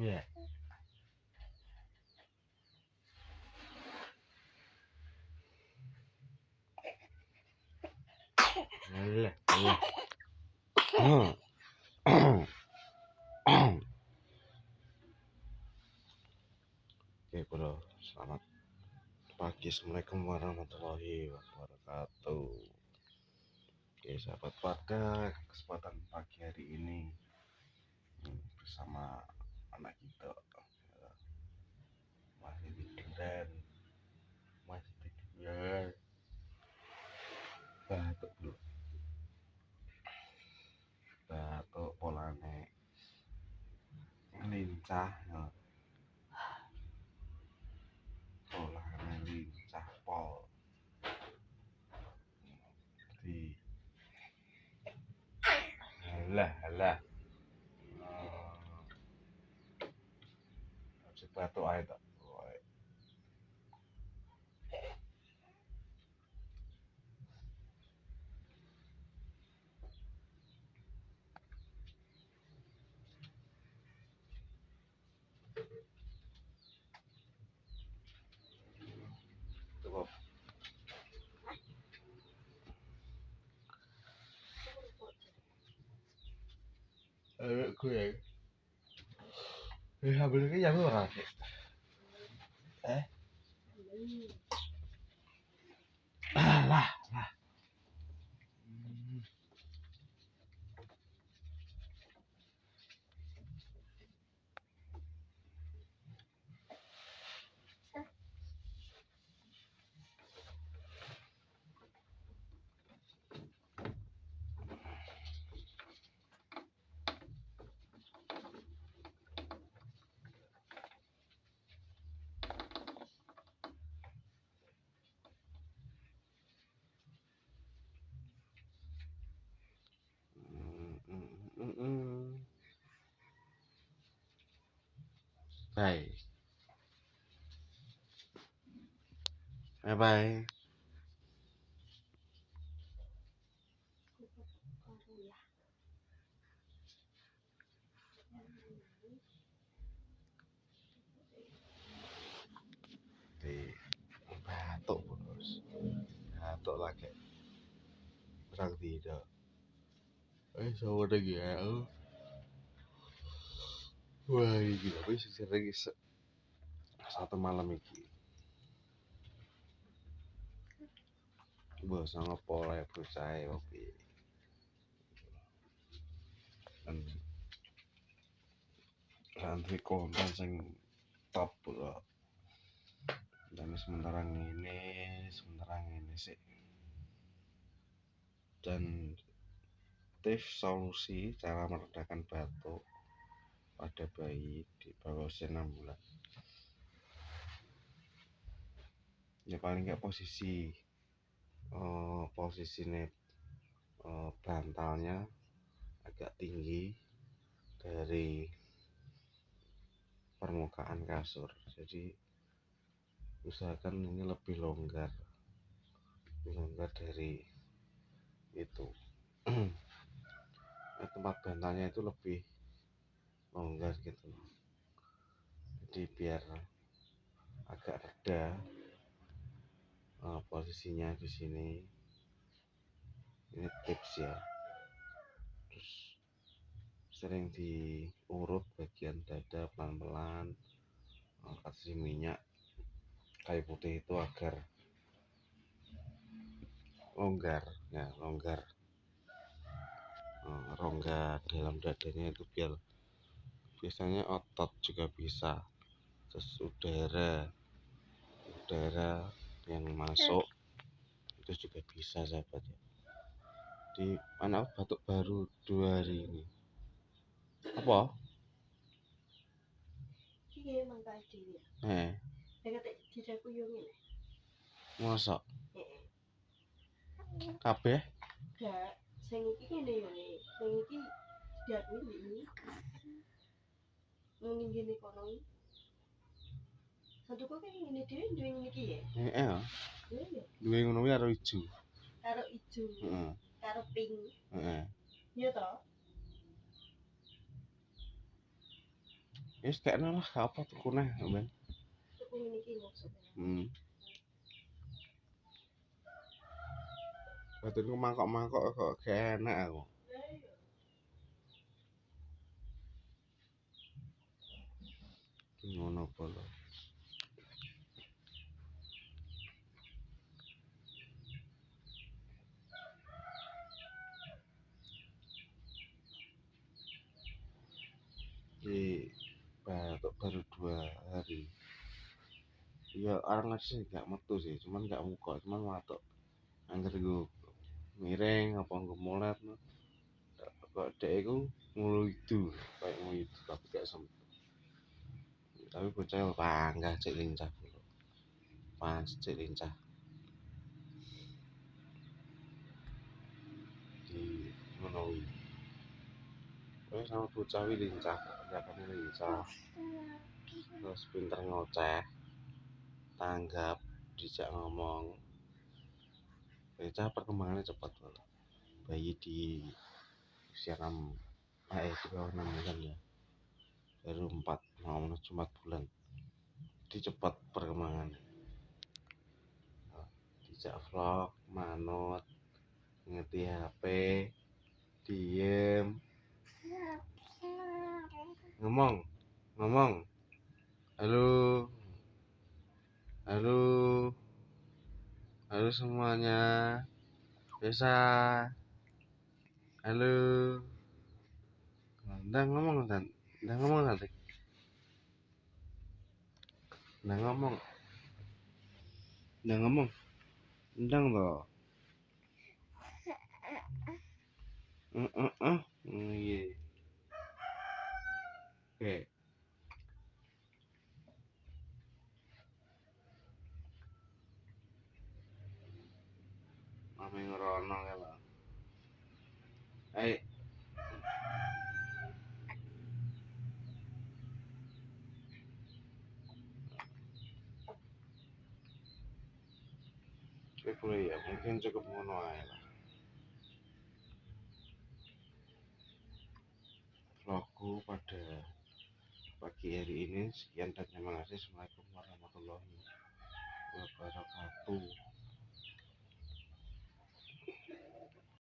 Iya. Alah, iya. Oke, bro. Selamat pagi. Assalamualaikum warahmatullahi wabarakatuh. Oke, sahabat, pada kesempatan pagi hari ini bersama anak kita masih tiduran, batuk dulu, batuk polane lincah, polane lincah pol di halah si batuk ae tok. Cukup. Gue hamil ini yang ora sih. Alah. Bye. Bye bye. Di batuk terus. Batuk lagi. Kurang tidak. Sama lagi ya. Wah, gila. Bisa sering satu malam ini. Bos ngopo ya bocah oke. Nanti konten sing top lho. Dan sementara ini sih. Dan tips solusi cara meredakan batuk pada bayi di bawah usia 6 bulan. Ya paling nggak posisinya bantalnya agak tinggi dari permukaan kasur, jadi usahakan ini lebih longgar dari itu. Tempat bantalnya itu lebih longgar gitu, jadi biar agak reda posisinya di sini. Ini tips ya. Terus sering diurut bagian dada pelan-pelan, kasih minyak kayu putih itu agar longgar rongga dalam dadanya itu, biar biasanya otot juga bisa, terus udara yang masuk itu juga bisa, sahabat ya. Di anak batuk baru 2 hari ini. Apa? Mosok kabeh gak sing iki ngene yo nih. Sing iki diakui ini. Ngene kono. Satu kok ngene dhewe duwe ngene iki ya? Heeh. Duwe ngono kuwi karo ijo. Heeh. Karo pink. Heeh. Iya toh? Wis kekno lah gak apa tuku neh ben. Hmm. Batinku mangkok-mangkok kok gak enak aku. Ngono apa lho. Batuk baru 2 hari. Ya orang sih gak metu sih, cuman gak muka, cuman watuk. Angger gue miring apa gue mulet kok dek iku ngluidu kayak ngluidu tapi gak sempet. Tapi bocah panggah cek lincah dulu. Pas cek lincah di menawi. Wes sama bocah wi lincah, ya kan lincah. Terus pinter ngoceh, tanggap, dijak ngomong. Bocah perkembangannya cepat banget. Bayi di usia 6 di bawah 6 bulan ya. Baru 4 mau menuju 4 bulan. Jadi cepat perkembangannya. Dijak vlog, manut, ngerti HP, diem, ngomong, ngomong, halo, halo, halo semuanya, biasa, halo, udah ngomong kan, udah ngomong nanti, udah ngomong, udah ngomong, undang toh, iya, oke, mami ngerono ya lah, boleh ya, mungkin cukup ngono aja lah. Vlogku pada pagi hari ini sekian dan terima kasih. Assalamualaikum warahmatullahi wabarakatuh.